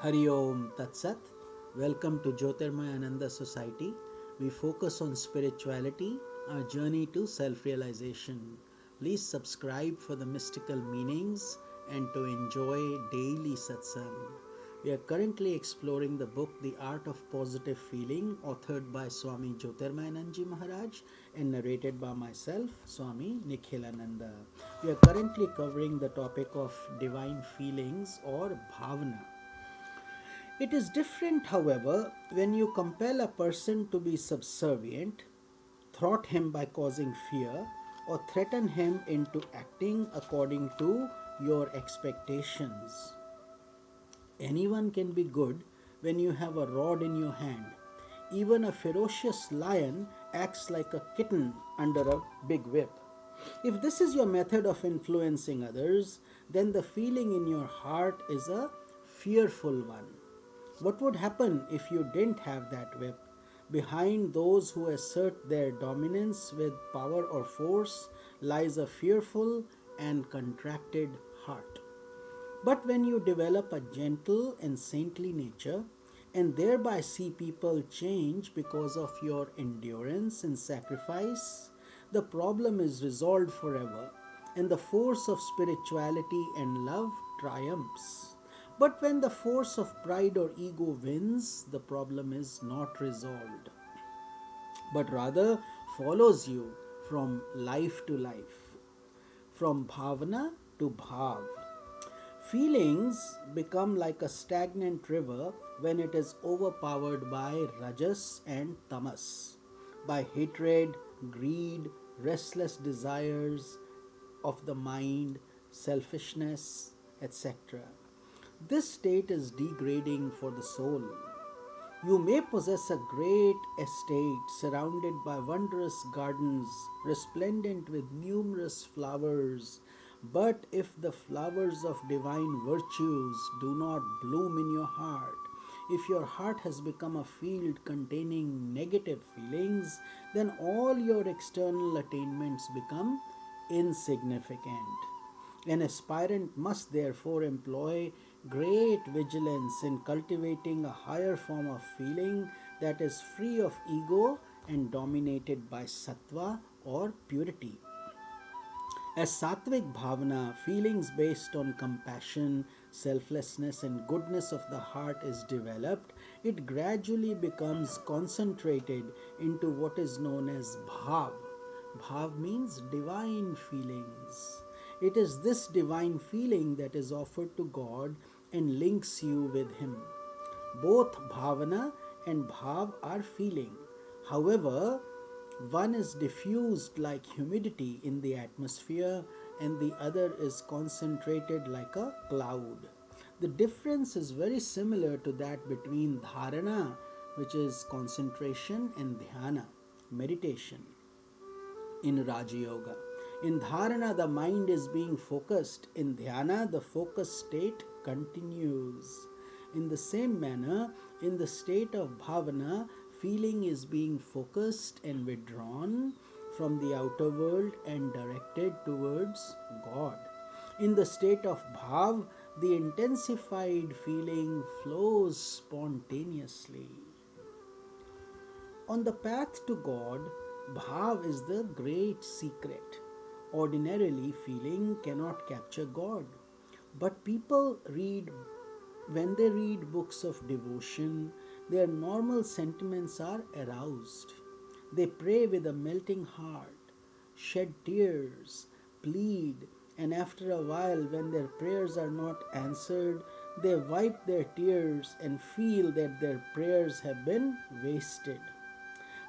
Hari Om Tat Sat. Welcome to Jyotirmayananda Society. We focus on spirituality, our journey to self realization. Please subscribe for the mystical meanings and to enjoy daily satsang. We are currently exploring the book The Art of Positive Feeling, authored by Swami Jyotirmayananda Maharaj and narrated by myself, Swami Nikhilananda. We are currently covering the topic of divine feelings or bhavana. It is different, however, when you compel a person to be subservient, thwart him by causing fear, or threaten him into acting according to your expectations. Anyone can be good when you have a rod in your hand. Even a ferocious lion acts like a kitten under a big whip. If this is your method of influencing others, then the feeling in your heart is a fearful one. What would happen if you didn't have that whip? Behind those who assert their dominance with power or force lies a fearful and contracted heart. But when you develop a gentle and saintly nature and thereby see people change because of your endurance and sacrifice, the problem is resolved forever and the force of spirituality and love triumphs. But when the force of pride or ego wins, the problem is not resolved, but rather follows you from life to life, from bhavana to bhav. Feelings become like a stagnant river when it is overpowered by rajas and tamas, by hatred, greed, restless desires of the mind, selfishness, etc. This state is degrading for the soul. You may possess a great estate surrounded by wondrous gardens, resplendent with numerous flowers, but if the flowers of divine virtues do not bloom in your heart, if your heart has become a field containing negative feelings, then all your external attainments become insignificant. An aspirant must therefore employ great vigilance in cultivating a higher form of feeling that is free of ego and dominated by sattva or purity. As sattvic bhavana, feelings based on compassion, selflessness, and goodness of the heart is developed, it gradually becomes concentrated into what is known as bhav. Bhav means divine feelings. It is this divine feeling that is offered to God and links you with Him. Both bhavana and bhav are feeling. However, one is diffused like humidity in the atmosphere and the other is concentrated like a cloud. The difference is very similar to that between dharana, which is concentration, and dhyana, meditation in Raja Yoga. In dharana, the mind is being focused. In dhyana, the focus state continues. In the same manner, in the state of bhavana, feeling is being focused and withdrawn from the outer world and directed towards God. In the state of bhav, the intensified feeling flows spontaneously. On the path to God, bhav is the great secret. Ordinarily, feeling cannot capture God. But people when they read books of devotion, their normal sentiments are aroused. They pray with a melting heart, shed tears, plead, and after a while, when their prayers are not answered, they wipe their tears and feel that their prayers have been wasted.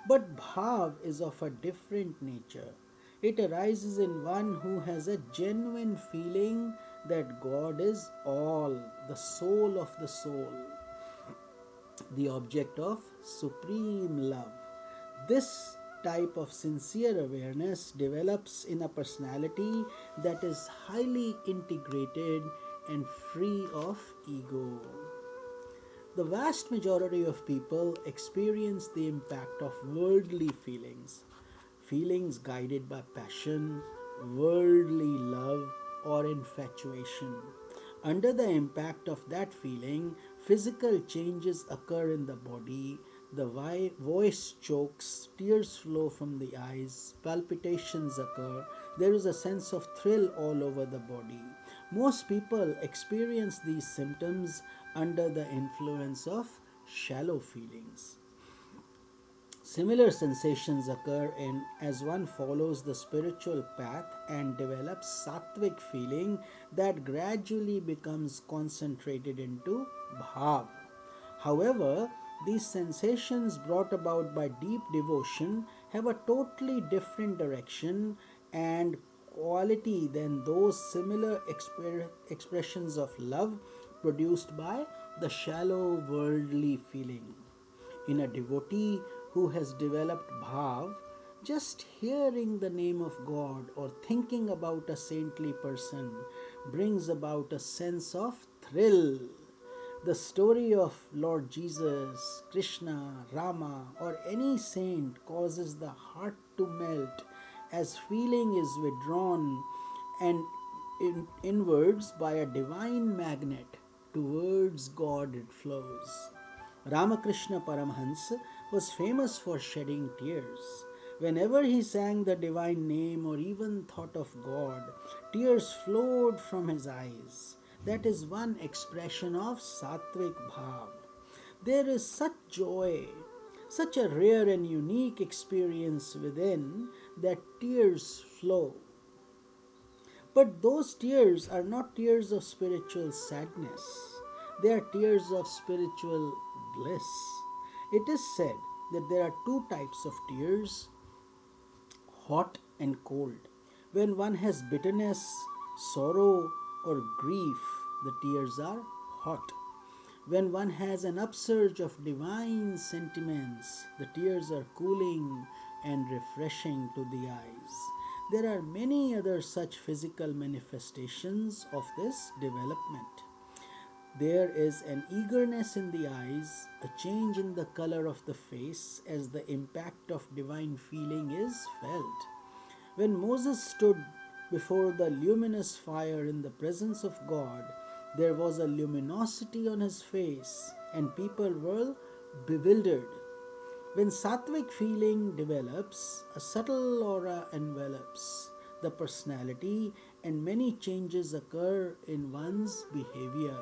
But bhav is of a different nature. It arises in one who has a genuine feeling that God is all, the soul of the soul, the object of supreme love. This type of sincere awareness develops in a personality that is highly integrated and free of ego. The vast majority of people experience the impact of worldly feelings, feelings guided by passion, worldly love, or infatuation. Under the impact of that feeling, Physical changes occur in the body, the voice chokes, tears flow from the eyes, palpitations occur, there is a sense of thrill all over the body. Most people experience these symptoms under the influence of shallow feelings. Similar sensations occur as one follows the spiritual path and develops sattvic feeling that gradually becomes concentrated into bhav. However, these sensations brought about by deep devotion have a totally different direction and quality than those similar expressions of love produced by the shallow worldly feeling. In a devotee who has developed bhav, just hearing the name of God or thinking about a saintly person brings about a sense of thrill. The story of Lord Jesus, Krishna, Rama, or any saint causes the heart to melt as feeling is withdrawn and inwards by a divine magnet. Towards God it flows. Ramakrishna Paramhans was famous for shedding tears. Whenever he sang the divine name or even thought of God, tears flowed from his eyes. That is one expression of sattvic bhav. There is such joy, such a rare and unique experience within that tears flow. But those tears are not tears of spiritual sadness, they are tears of spiritual bliss. It is said that there are two types of tears, hot and cold. When one has bitterness, sorrow, or grief, the tears are hot. When one has an upsurge of divine sentiments, the tears are cooling and refreshing to the eyes. There are many other such physical manifestations of this development. There is an eagerness in the eyes, a change in the color of the face as the impact of divine feeling is felt. When Moses stood before the luminous fire in the presence of God, there was a luminosity on his face, and people were bewildered. When sattvic feeling develops, a subtle aura envelops the personality, and many changes occur in one's behavior.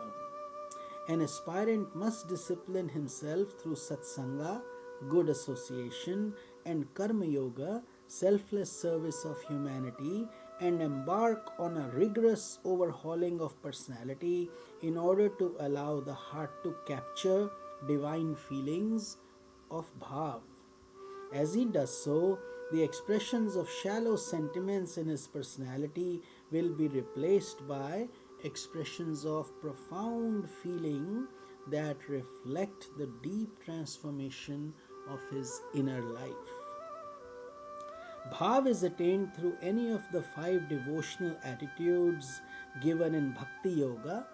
An aspirant must discipline himself through satsanga, good association, and karma yoga, selfless service of humanity, and embark on a rigorous overhauling of personality in order to allow the heart to capture divine feelings of bhav. As he does so, the expressions of shallow sentiments in his personality will be replaced by expressions of profound feeling that reflect the deep transformation of his inner life. Bhav is attained through any of the 5 devotional attitudes given in Bhakti Yoga.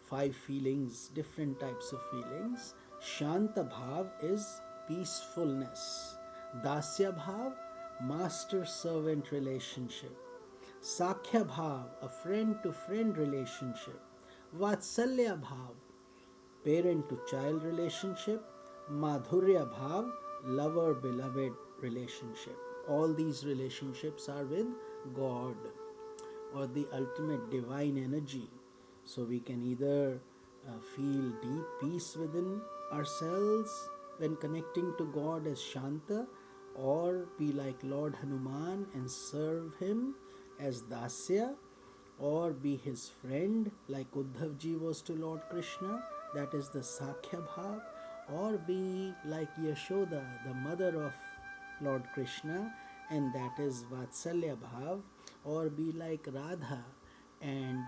5 feelings, different types of feelings. Shanta Bhav is peacefulness. Dasya Bhav, master-servant relationship. Sakhya Bhav, a friend-to-friend relationship. Vatsalya Bhav, parent-to-child relationship. Madhurya Bhav, lover-beloved relationship. All these relationships are with God or the ultimate divine energy. So we can either feel deep peace within ourselves when connecting to God as Shanta, or be like Lord Hanuman and serve him as Dasya, or be his friend like Uddhavji was to Lord Krishna, that is the Sakhya Bhav, or be like Yashoda, the mother of Lord Krishna, and that is Vatsalya Bhav, or be like Radha and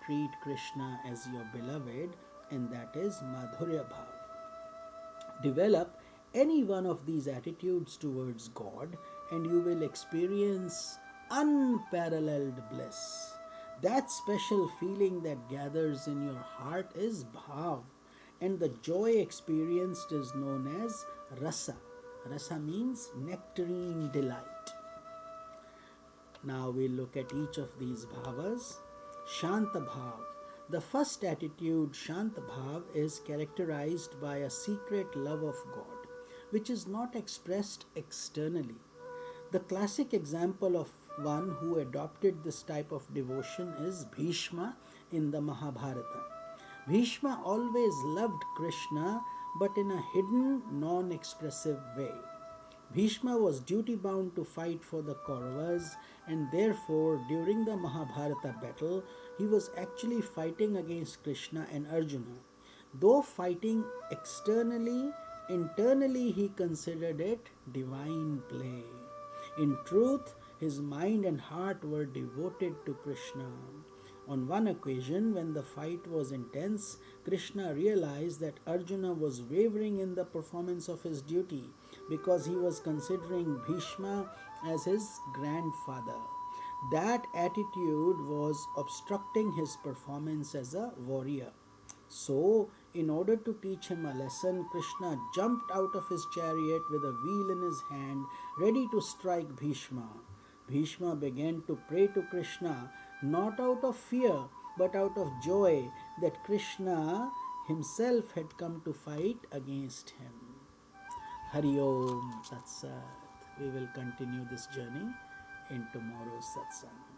treat Krishna as your beloved, and that is Madhurya Bhav. Develop any one of these attitudes towards God, and you will experience unparalleled bliss. That special feeling that gathers in your heart is bhav, and the joy experienced is known as rasa. Rasa means nectarine delight. Now we'll look at each of these bhavas. Shanta bhav, The first attitude, Shant Bhav, is characterized by a secret love of God, which is not expressed externally. The classic example of one who adopted this type of devotion is Bhishma in the Mahabharata. Bhishma always loved Krishna but in a hidden, non expressive way. Bhishma was duty bound to fight for the Kauravas, and therefore, during the Mahabharata battle, he was actually fighting against Krishna and Arjuna. Though fighting externally, internally he considered it divine play. In truth, his mind and heart were devoted to Krishna. On one occasion, when the fight was intense, Krishna realized that Arjuna was wavering in the performance of his duty because he was considering Bhishma as his grandfather. That attitude was obstructing his performance as a warrior. So, in order to teach him a lesson, Krishna jumped out of his chariot with a wheel in his hand, ready to strike Bhishma. Bhishma began to pray to Krishna, not out of fear, but out of joy that Krishna himself had come to fight against him. Hari Om Tat Sat. We will continue this journey in tomorrow's satsang.